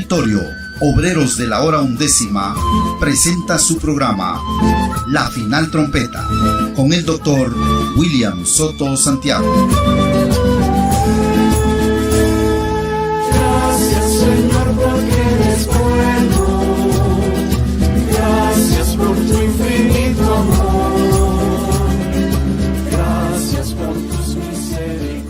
Territorio, Obreros de la Hora Undécima, presenta su programa La Final Trompeta, con el doctor William Soto Santiago. Gracias, Señor, porque eres bueno. Gracias por tu infinito amor. Gracias por tus misericordias.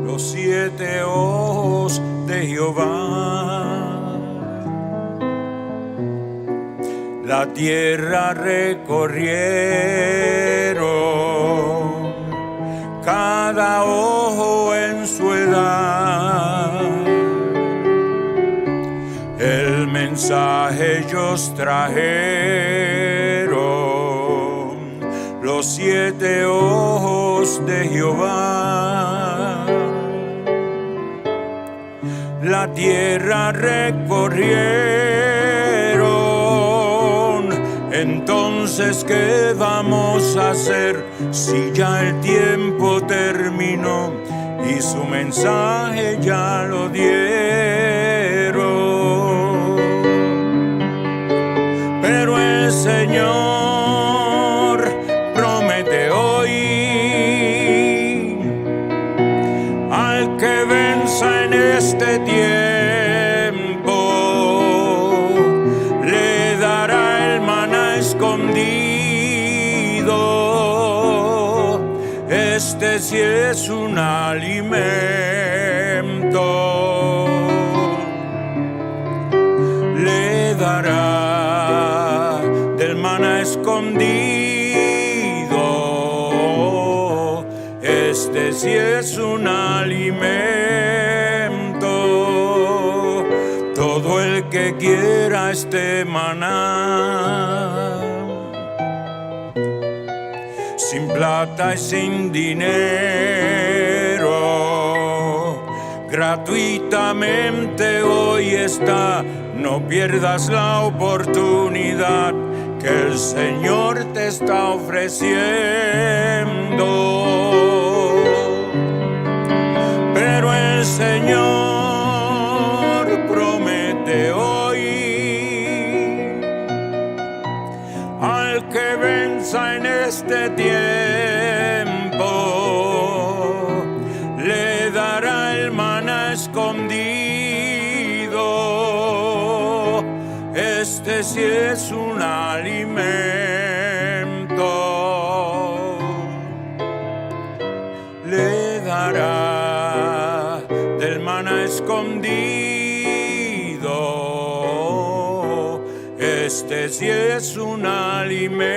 Los 7 ojos de Jehová la tierra recorrieron, cada ojo en su edad. El mensaje ellos trajeron, los 7 ojos de Jehová. La tierra recorrieron, entonces ¿qué vamos a hacer si ya el tiempo terminó y su mensaje ya lo dieron? Pero el Señor promete hoy al que venza en este tiempo, le dará el maná escondido. Este sí es un alimento, le dará del maná escondido. Este sí es un alimento. Todo el que quiera este maná, sin plata y sin dinero, gratuitamente hoy está. No pierdas la oportunidad que el Señor te está ofreciendo. Pero el Señor promete hoy al que venza en este tiempo, le dará el maná escondido. Este sí es un alimento, le dará del maná escondido. Este sí es un alimento.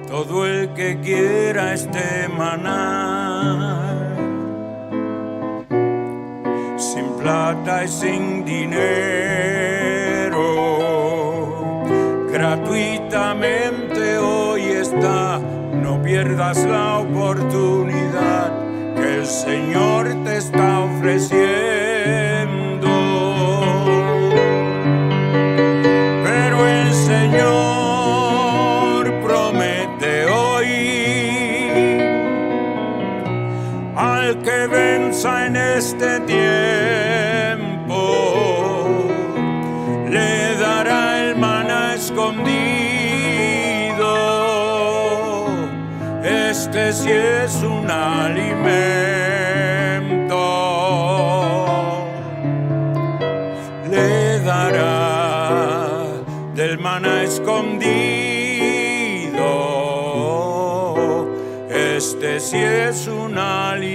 Todo el que quiera este maná, sin plata y sin dinero, gratuitamente hoy está. No pierdas la oportunidad que el Señor te está ofreciendo. Pero el Señor promete hoy al que venza en este tiempo, le dará el maná escondido. Este sí es un alimento, le dará del maná escondido. este sí es un alimento.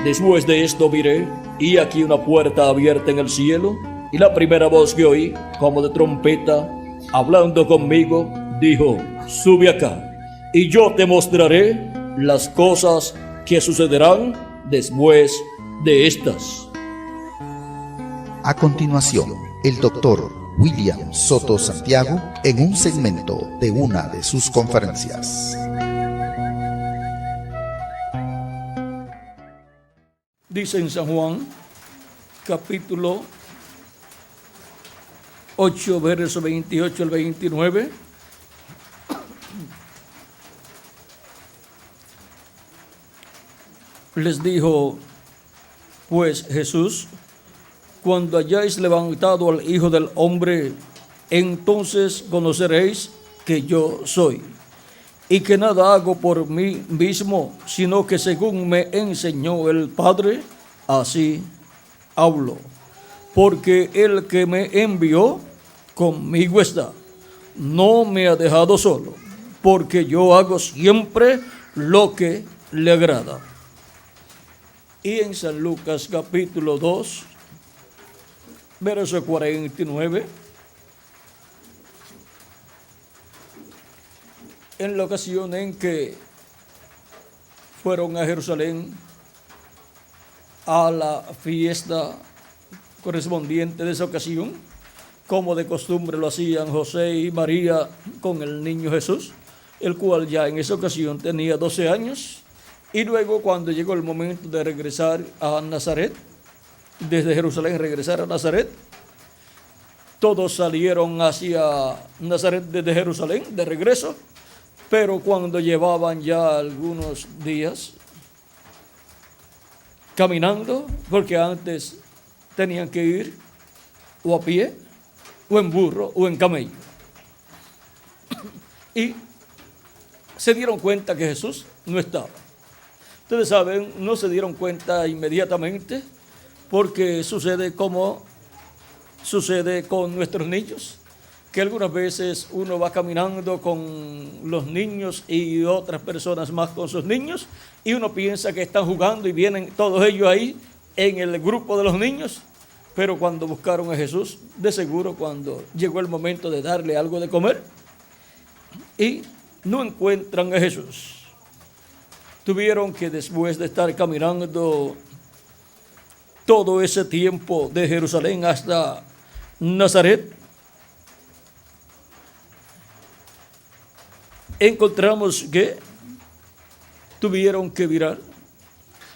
Después de esto miré, y aquí una puerta abierta en el cielo, y la primera voz que oí, como de trompeta, hablando conmigo, dijo: sube acá, y yo te mostraré las cosas que sucederán después de estas. A continuación, el doctor William Soto Santiago en un segmento de una de sus conferencias. Dice en San Juan, capítulo 8, verso 28 al 29. Les dijo pues Jesús: cuando hayáis levantado al Hijo del Hombre, entonces conoceréis que yo soy, y que nada hago por mí mismo, sino que según me enseñó el Padre, así hablo. Porque el que me envió conmigo está, no me ha dejado solo, porque yo hago siempre lo que le agrada. Y en San Lucas capítulo 2, verso 49, en la ocasión en que fueron a Jerusalén a la fiesta correspondiente de esa ocasión, como de costumbre lo hacían José y María con el niño Jesús, el cual ya en esa ocasión tenía 12 años, y luego cuando llegó el momento de regresar a Nazaret, desde Jerusalén regresar a Nazaret, todos salieron hacia Nazaret desde Jerusalén de regreso, pero cuando llevaban ya algunos días caminando, porque antes tenían que ir o a pie, o en burro, o en camello, y se dieron cuenta que Jesús no estaba. Ustedes saben, no se dieron cuenta inmediatamente, porque sucede como sucede con nuestros niños, que algunas veces uno va caminando con los niños y otras personas más con sus niños, y uno piensa que están jugando y vienen todos ellos ahí en el grupo de los niños, pero cuando buscaron a Jesús, de seguro cuando llegó el momento de darle algo de comer y no encuentran a Jesús, tuvieron que, después de estar caminando todo ese tiempo de Jerusalén hasta Nazaret, encontramos que tuvieron que virar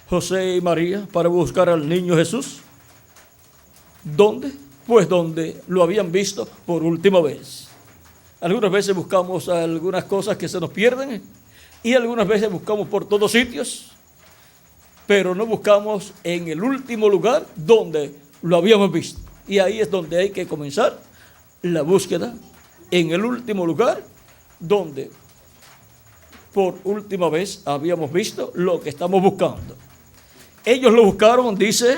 José y María para buscar al niño Jesús. ¿Dónde? Pues donde lo habían visto por última vez. Algunas veces buscamos algunas cosas que se nos pierden, y algunas veces buscamos por todos sitios, pero no buscamos en el último lugar donde lo habíamos visto. Y ahí es donde hay que comenzar la búsqueda, en el último lugar donde por última vez habíamos visto lo que estamos buscando. Ellos lo buscaron, dice,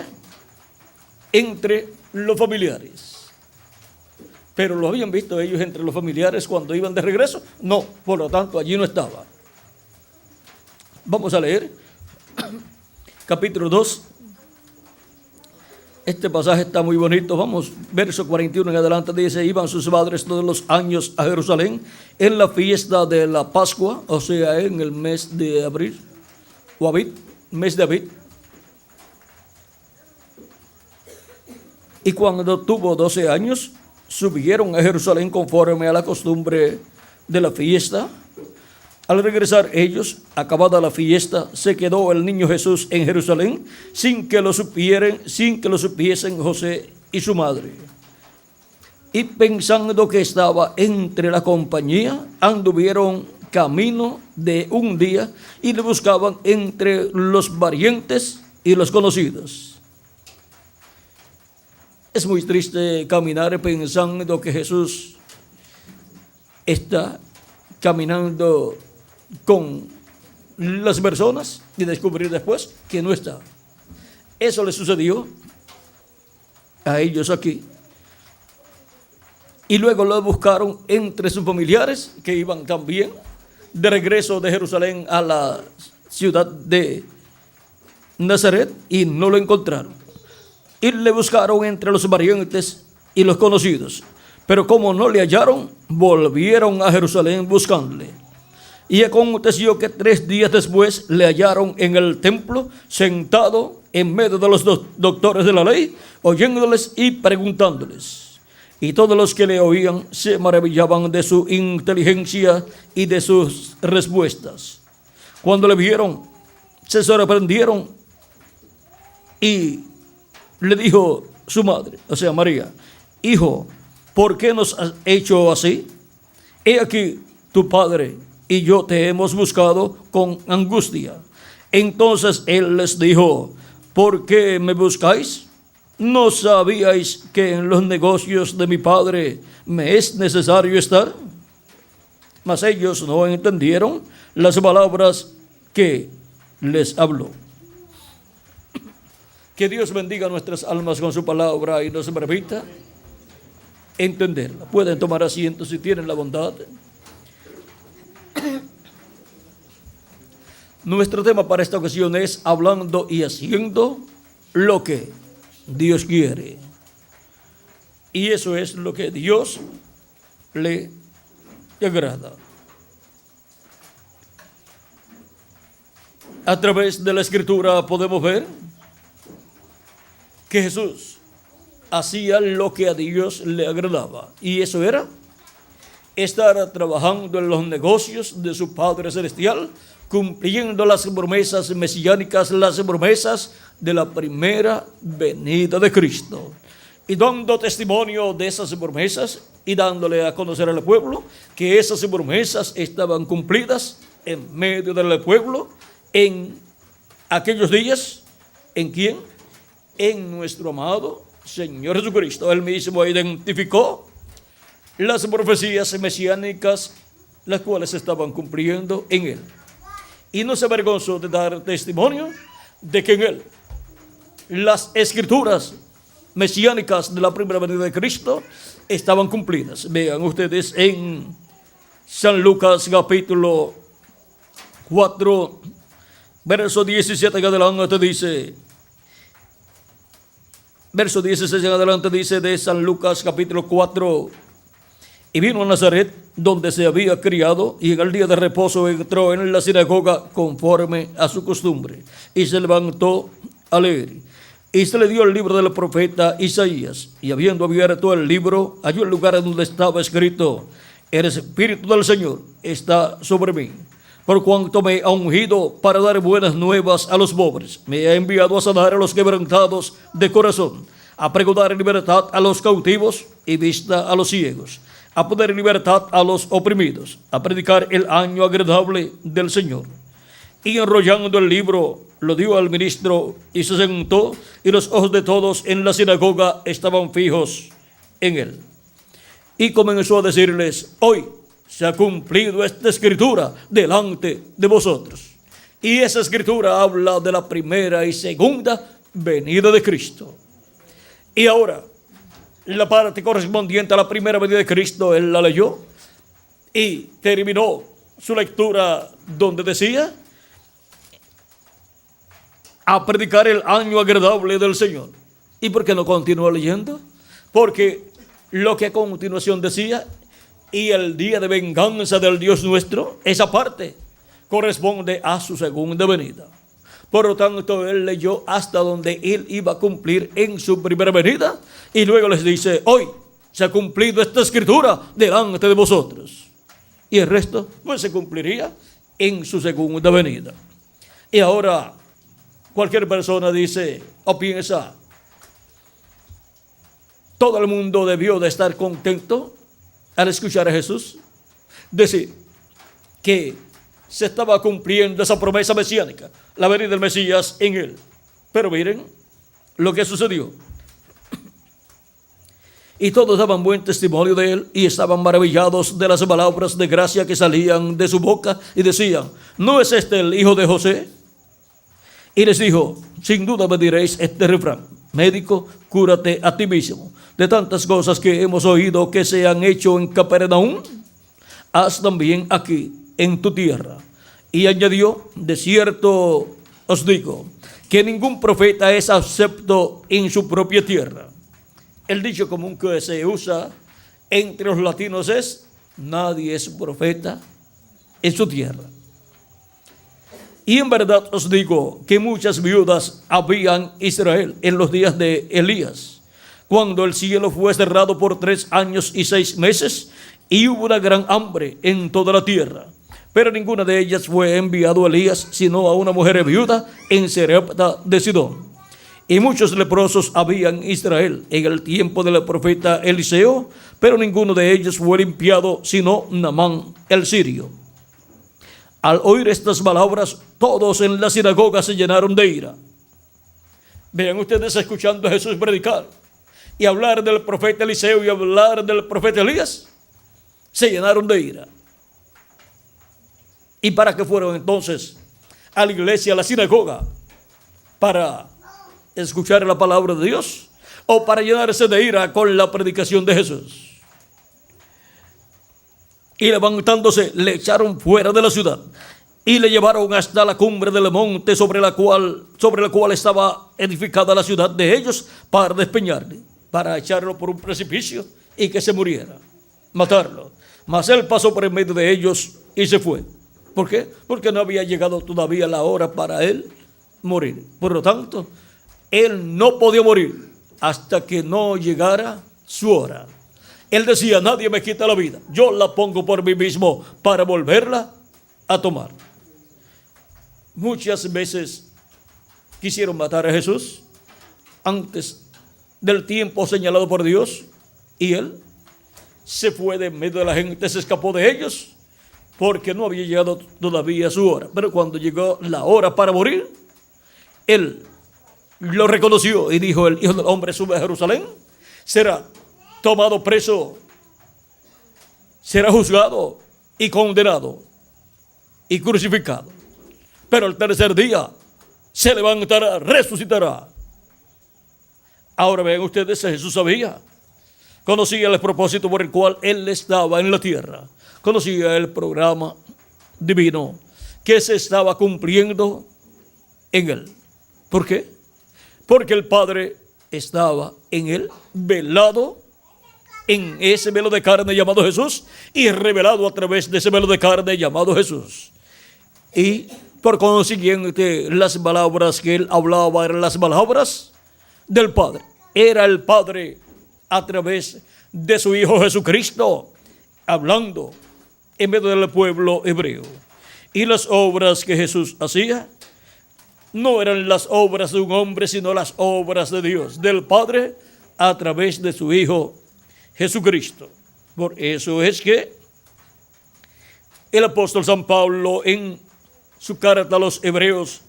entre los familiares. Pero lo habían visto ellos entre los familiares cuando iban de regreso. No, por lo tanto allí no estaba. Vamos a leer capítulo 2. Este pasaje está muy bonito. Vamos, verso 41 en adelante dice: iban sus padres todos los años a Jerusalén en la fiesta de la Pascua, o sea, en el mes de abril, o Abid, mes de Abid. Y cuando tuvo 12 años, subieron a Jerusalén conforme a la costumbre de la fiesta. Al regresar ellos, acabada la fiesta, se quedó el niño Jesús en Jerusalén sin que lo supiesen José y su madre. Y pensando que estaba entre la compañía, anduvieron camino de un día y le buscaban entre los parientes y los conocidos. Es muy triste caminar pensando que Jesús está caminando con las personas y descubrir después que no está. Eso le sucedió a ellos aquí. Y luego lo buscaron entre sus familiares que iban también de regreso de Jerusalén a la ciudad de Nazaret y no lo encontraron. Y le buscaron entre los parientes y los conocidos. Pero como no le hallaron, volvieron a Jerusalén buscándole. Y aconteció que 3 días después le hallaron en el templo, sentado en medio de los doctores de la ley, oyéndoles y preguntándoles. Y todos los que le oían se maravillaban de su inteligencia y de sus respuestas. Cuando le vieron, se sorprendieron y le dijo su madre, o sea María: Hijo, ¿por qué nos has hecho así? He aquí tu padre y yo te hemos buscado con angustia. Entonces él les dijo: ¿por qué me buscáis? ¿No sabíais que en los negocios de mi padre me es necesario estar? Mas ellos no entendieron las palabras que les habló. Que Dios bendiga nuestras almas con su palabra y nos permita entenderla. Pueden tomar asiento si tienen la bondad. Nuestro tema para esta ocasión es hablando y haciendo lo que Dios quiere. Y eso es lo que Dios le agrada. A través de la Escritura podemos ver que Jesús hacía lo que a Dios le agradaba. Y eso era estar trabajando en los negocios de su Padre Celestial, cumpliendo las promesas mesiánicas, las promesas de la primera venida de Cristo. Y dando testimonio de esas promesas y dándole a conocer al pueblo que esas promesas estaban cumplidas en medio del pueblo en aquellos días. ¿En quién? En nuestro amado Señor Jesucristo. Él mismo identificó las profecías mesiánicas, las cuales se estaban cumpliendo en Él. Y no se avergonzó de dar testimonio de que en Él las escrituras mesiánicas de la primera venida de Cristo estaban cumplidas. Vean ustedes en San Lucas capítulo 4, verso 17 en adelante dice... Verso 16 en adelante dice de San Lucas capítulo 4: Y vino a Nazaret, donde se había criado, y en el día de reposo entró en la sinagoga conforme a su costumbre, y se levantó a leer. Y se le dio el libro del profeta Isaías, y habiendo abierto el libro, halló el lugar donde estaba escrito: El Espíritu del Señor está sobre mí, por cuanto me ha ungido para dar buenas nuevas a los pobres. Me ha enviado a sanar a los quebrantados de corazón, a pregonar libertad a los cautivos y vista a los ciegos, a poner libertad a los oprimidos, a predicar el año agradable del Señor. Y enrollando el libro, lo dio al ministro y se sentó, y los ojos de todos en la sinagoga estaban fijos en él. Y comenzó a decirles: Hoy se ha cumplido esta escritura delante de vosotros. Y esa escritura habla de la primera y segunda venida de Cristo. Y ahora, la parte correspondiente a la primera venida de Cristo, él la leyó y terminó su lectura donde decía: a predicar el año agradable del Señor. ¿Y por qué no continúa leyendo? Porque lo que a continuación decía: y el día de venganza del Dios nuestro, esa parte corresponde a su segunda venida. Por lo tanto, él leyó hasta donde él iba a cumplir en su primera venida, y luego les dice: hoy se ha cumplido esta escritura delante de vosotros. Y el resto pues se cumpliría en su segunda venida. Y ahora cualquier persona dice o piensa: todo el mundo debió de estar contento al escuchar a Jesús decir que se estaba cumpliendo esa promesa mesiánica, la venida del Mesías en él. Pero miren lo que sucedió. Y todos daban buen testimonio de él y estaban maravillados de las palabras de gracia que salían de su boca, y decían: ¿no es este el hijo de José? Y les dijo: sin duda me diréis este refrán: médico, cúrate a ti mismo. de tantas cosas que hemos oído que se han hecho en Capernaum, haz también aquí en tu tierra. Y añadió, de cierto os digo, que ningún profeta es acepto en su propia tierra. El dicho común que se usa entre los latinos es, nadie es profeta en su tierra. Y en verdad os digo que muchas viudas había en Israel en los días de Elías, cuando el cielo fue cerrado por 3 años y 6 meses, y hubo una gran hambre en toda la tierra. Pero ninguna de ellas fue enviado a Elías, sino a una mujer viuda en Sarepta de Sidón. Y muchos leprosos había en Israel en el tiempo del profeta Eliseo, pero ninguno de ellos fue limpiado, sino Naamán el sirio. Al oír estas palabras, todos en la sinagoga se llenaron de ira. Vean ustedes escuchando a Jesús predicar y hablar del profeta Eliseo y hablar del profeta Elías, se llenaron de ira. ¿Y para qué fueron entonces a la iglesia, a la sinagoga? ¿Para escuchar la palabra de Dios o para llenarse de ira con la predicación de Jesús? Y levantándose, le echaron fuera de la ciudad y le llevaron hasta la cumbre del monte sobre la cual estaba edificada la ciudad de ellos, para despeñarle, para echarlo por un precipicio y que se muriera, matarlo. Mas él pasó por en medio de ellos y se fue. ¿Por qué? Porque no había llegado todavía la hora para él morir. Por lo tanto, él no podía morir hasta que no llegara su hora. Él decía, nadie me quita la vida, yo la pongo por mí mismo para volverla a tomar. Muchas veces quisieron matar a Jesús antes del tiempo señalado por Dios, y él se fue de medio de la gente, se escapó de ellos, porque no había llegado todavía su hora. Pero cuando llegó la hora para morir, él lo reconoció y dijo, el Hijo del Hombre sube a Jerusalén, será tomado preso, será juzgado y condenado y crucificado. Pero el tercer día se levantará, resucitará. Ahora vean ustedes, Jesús sabía, conocía el propósito por el cual él estaba en la tierra. Conocía el programa divino que se estaba cumpliendo en él. ¿Por qué? Porque el Padre estaba en él, velado en ese velo de carne llamado Jesús, y revelado a través de ese velo de carne llamado Jesús. Y por consiguiente, las palabras que él hablaba eran las palabras del Padre. Era el Padre a través de su Hijo Jesucristo hablando en medio del pueblo hebreo. Y las obras que Jesús hacía no eran las obras de un hombre, sino las obras de Dios, del Padre, a través de su Hijo Jesucristo. Por eso es que el apóstol San Pablo, en su carta a los Hebreos,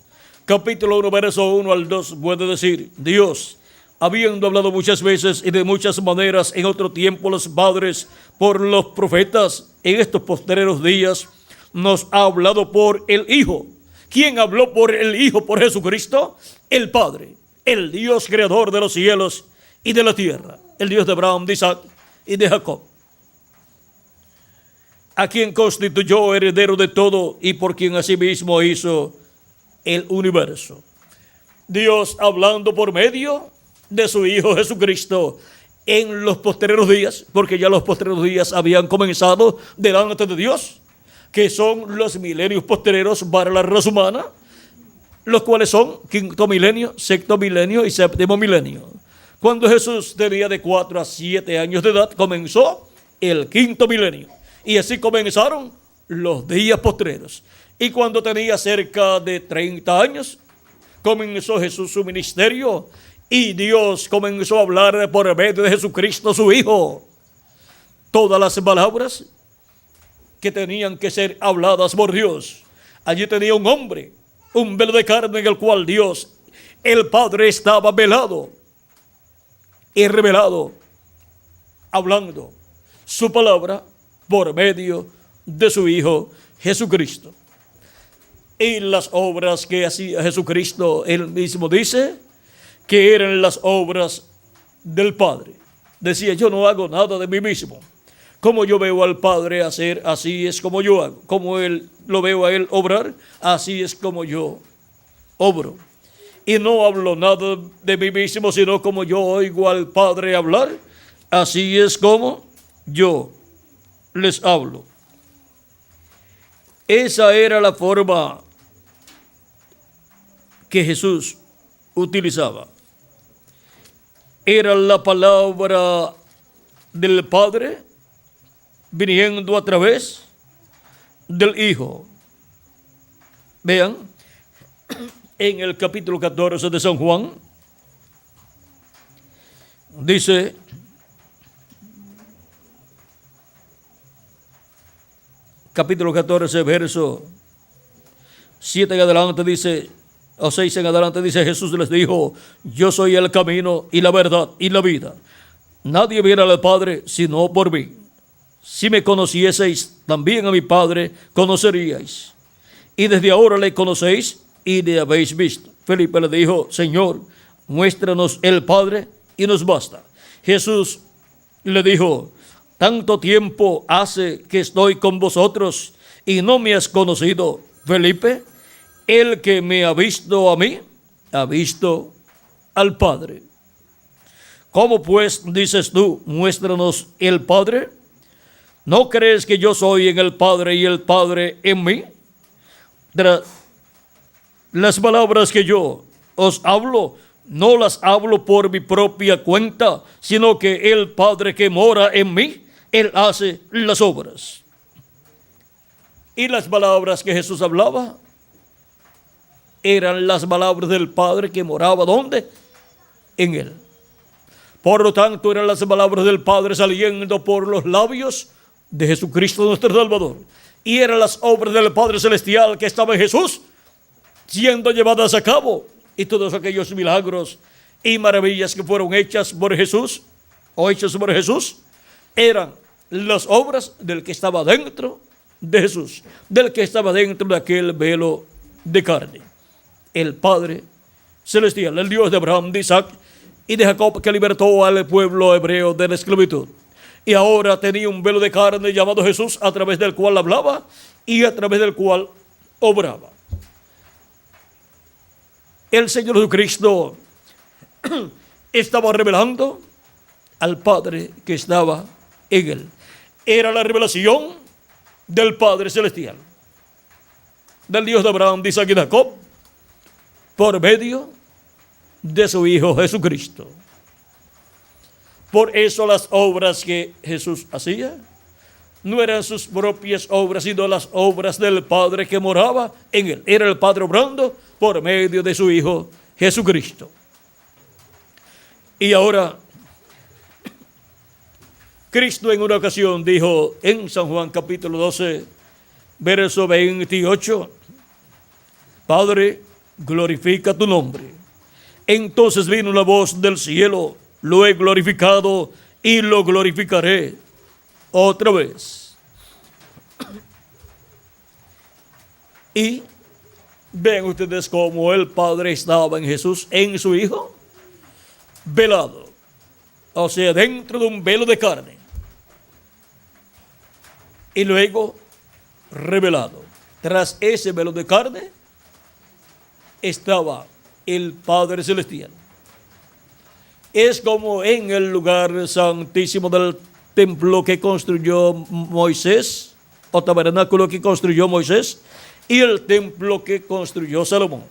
capítulo 1, verso 1 al 2, puede decir, Dios, habiendo hablado muchas veces y de muchas maneras en otro tiempo los padres por los profetas, en estos postreros días nos ha hablado por el Hijo. ¿Quién habló por el Hijo, por Jesucristo? El Padre, el Dios creador de los cielos y de la tierra, el Dios de Abraham, de Isaac y de Jacob, a quien constituyó heredero de todo y por quien asimismo hizo el universo. Dios hablando por medio de su Hijo Jesucristo en los postreros días, porque ya los postreros días habían comenzado delante de Dios, que son los milenios postreros para la raza humana, los cuales son quinto milenio, sexto milenio y séptimo milenio. Cuando Jesús tenía de 4 a 7 años de edad, comenzó el quinto milenio. Y así comenzaron los días postreros. Y cuando tenía cerca de 30 años, comenzó Jesús su ministerio. Y Dios comenzó a hablar por medio de Jesucristo, su Hijo. Todas las palabras que tenían que ser habladas por Dios. Allí tenía un hombre, un velo de carne en el cual Dios, el Padre, estaba velado y revelado, hablando su palabra por medio de su Hijo Jesucristo. Y las obras que hacía Jesucristo, él mismo dice que eran las obras del Padre. decía, yo no hago nada de mí mismo. Como yo veo al Padre hacer, así es como yo hago. Como él lo veo a él obrar, así es como yo obro. Y no hablo nada de mí mismo, sino como yo oigo al Padre hablar, así es como yo les hablo. Esa era la forma que Jesús utilizaba. Era la palabra del Padre viniendo a través del Hijo. Vean, en el capítulo 14 de San Juan, dice, capítulo 14, verso 7 en adelante dice, o 6 en adelante dice, Jesús les dijo, yo soy el camino y la verdad y la vida. Nadie viene al Padre sino por mí. Si me conocieseis, también a mi Padre conoceríais. Y desde ahora le conocéis y le habéis visto. Felipe le dijo, Señor, muéstranos el Padre y nos basta. Jesús le dijo, tanto tiempo hace que estoy con vosotros y no me has conocido, Felipe. El que me ha visto a mí, ha visto al Padre. ¿Cómo pues dices tú, muéstranos el Padre? ¿No crees que yo soy en el Padre y el Padre en mí? Las palabras que yo os hablo, no las hablo por mi propia cuenta, sino que el Padre que mora en mí, Él hace las obras. Y las palabras que Jesús hablaba eran las palabras del Padre que moraba, ¿dónde? En Él. Por lo tanto, eran las palabras del Padre saliendo por los labios de Jesucristo nuestro Salvador. Y eran las obras del Padre Celestial que estaba en Jesús, siendo llevadas a cabo. Y todos aquellos milagros y maravillas que fueron hechas por Jesús, o hechos por Jesús, eran las obras del que estaba dentro de Jesús, del que estaba dentro de aquel velo de carne. El Padre Celestial, el Dios de Abraham, de Isaac y de Jacob, que libertó al pueblo hebreo de la esclavitud. Y ahora tenía un velo de carne llamado Jesús, a través del cual hablaba y a través del cual obraba. El Señor Jesucristo estaba revelando al Padre que estaba en Él. Era la revelación del Padre Celestial, del Dios de Abraham, de Isaac y de Jacob, por medio de su Hijo Jesucristo. Por eso las obras que Jesús hacía no eran sus propias obras, sino las obras del Padre que moraba en Él. Era el Padre obrando por medio de su Hijo Jesucristo. Y ahora, Cristo en una ocasión dijo en San Juan capítulo 12, verso 28, Padre, glorifica tu nombre. Entonces vino la voz del cielo, lo he glorificado y lo glorificaré otra vez. Y ven ustedes cómo el Padre estaba en Jesús, en su Hijo, velado, o sea, dentro de un velo de carne, y luego revelado. Tras ese velo de carne estaba el Padre Celestial. Es como en el lugar santísimo del templo que construyó Moisés, o tabernáculo que construyó Moisés, y el templo que construyó Salomón.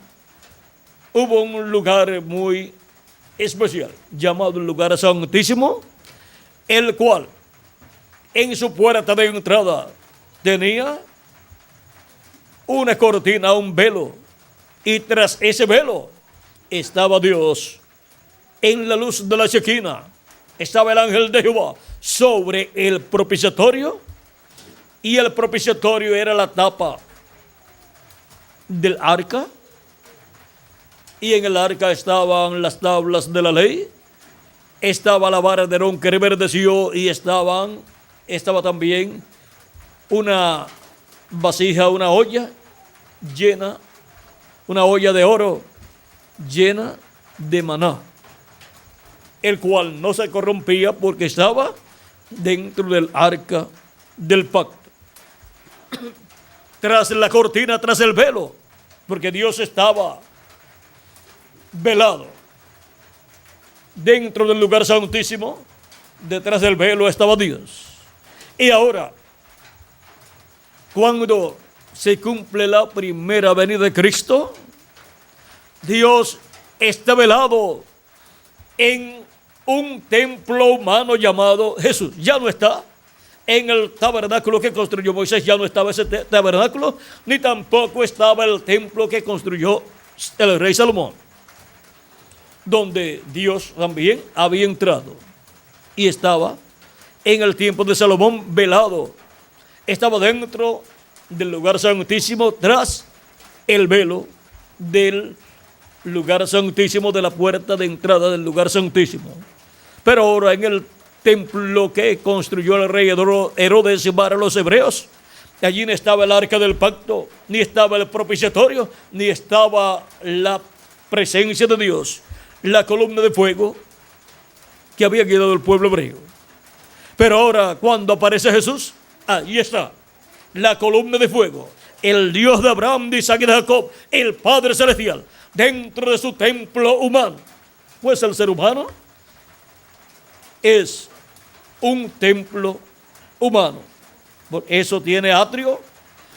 Hubo un lugar muy especial, llamado el lugar santísimo, el cual en su puerta de entrada tenía una cortina, un velo, y tras ese velo estaba Dios. En la luz de la Shequina estaba el ángel de Jehová sobre el propiciatorio, y el propiciatorio era la tapa del arca, y en el arca estaban las tablas de la ley, estaba la vara de Aarón que reverdeció, y estaba también una vasija, una olla llena, una olla de oro llena de maná. el cual no se corrompía porque estaba dentro del arca del pacto. Tras la cortina, tras el velo, porque Dios estaba velado. Dentro del lugar santísimo, detrás del velo estaba Dios. Y ahora, cuando se cumple la primera venida de Cristo, Dios está velado en un templo humano llamado Jesús. Ya no está en el tabernáculo que construyó Moisés, ya no estaba ese tabernáculo, ni tampoco estaba el templo que construyó el rey Salomón, donde Dios también había entrado. Y estaba en el tiempo de Salomón velado. Estaba dentro del lugar santísimo, tras el velo del lugar santísimo, de la puerta de entrada del lugar santísimo. Pero ahora en el templo que construyó el rey Herodes para los hebreos, allí no estaba el arca del pacto, ni estaba el propiciatorio, ni estaba la presencia de Dios, la columna de fuego que había guiado al pueblo hebreo. Pero ahora, cuando aparece Jesús, allí está la columna de fuego, el Dios de Abraham, de Isaac y de Jacob, el Padre Celestial, dentro de su templo humano. Pues el ser humano es un templo humano. Por eso tiene atrio,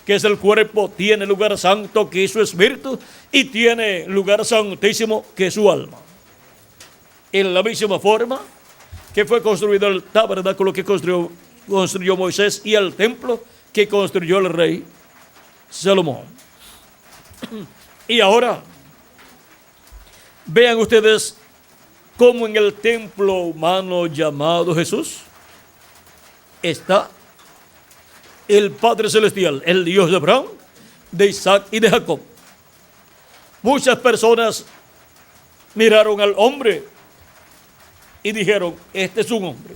que es el cuerpo, tiene lugar santo, que es su espíritu, y tiene lugar santísimo, que es su alma. En la misma forma que fue construido el tabernáculo que construyó Moisés y el templo que construyó el rey Salomón. Y ahora, vean ustedes cómo en el templo humano llamado Jesús está el Padre Celestial, el Dios de Abraham, de Isaac y de Jacob. Muchas personas miraron al hombre y dijeron: este es un hombre.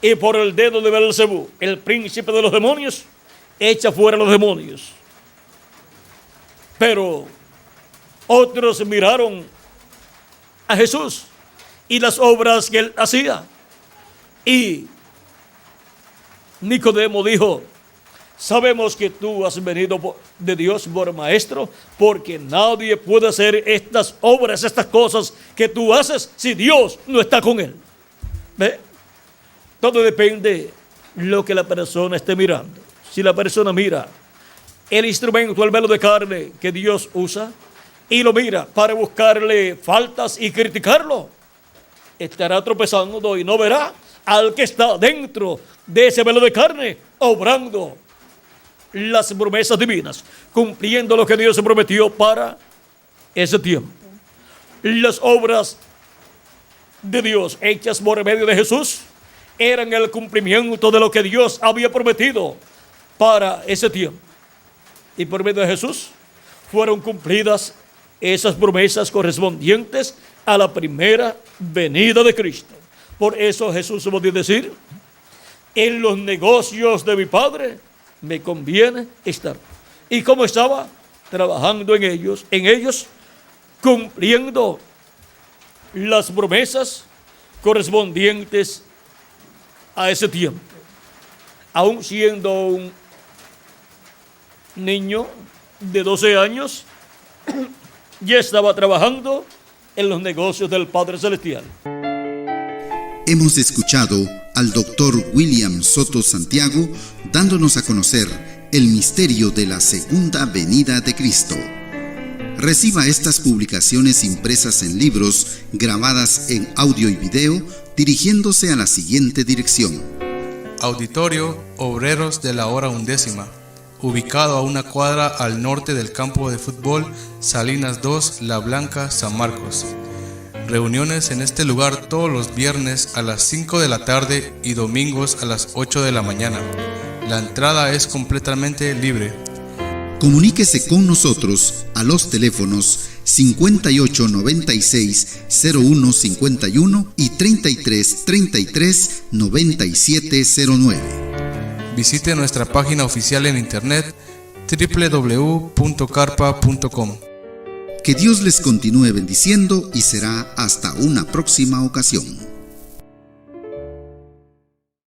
Y por el dedo de Beelzebú, el príncipe de los demonios, echa fuera los demonios. Pero otros miraron a Jesús y las obras que él hacía. Y Nicodemo dijo: sabemos que tú has venido de Dios por maestro, porque nadie puede hacer estas obras, estas cosas que tú haces, si Dios no está con él. ¿Ve? Todo depende de lo que la persona esté mirando. Si la persona mira el instrumento, el velo de carne que Dios usa, y lo mira para buscarle faltas y criticarlo, estará tropezando y no verá al que está dentro de ese velo de carne, obrando las promesas divinas, cumpliendo lo que Dios se prometió para ese tiempo. Las obras de Dios hechas por medio de Jesús eran el cumplimiento de lo que Dios había prometido para ese tiempo. Y por medio de Jesús fueron cumplidas esas promesas correspondientes a la primera venida de Cristo. Por eso Jesús podía decir: en los negocios de mi Padre me conviene estar. ¿Y cómo estaba? Trabajando en ellos, cumpliendo las promesas correspondientes a ese tiempo. Aún siendo un niño de 12 años, ya estaba trabajando en los negocios del Padre Celestial. Hemos escuchado al doctor William Soto Santiago dándonos a conocer el misterio de la segunda venida de Cristo. Reciba estas publicaciones impresas en libros, grabadas en audio y video, dirigiéndose a la siguiente dirección: Auditorio Obreros de la Hora Undécima, ubicado a una cuadra al norte del campo de fútbol Salinas 2, La Blanca, San Marcos. Reuniones en este lugar todos los viernes a las 5 de la tarde y domingos a las 8 de la mañana. La entrada es completamente libre. Comuníquese con nosotros a los teléfonos 5896-0151 y 3333-9709. Visite nuestra página oficial en internet www.carpa.com. Que Dios les continúe bendiciendo y será hasta una próxima ocasión.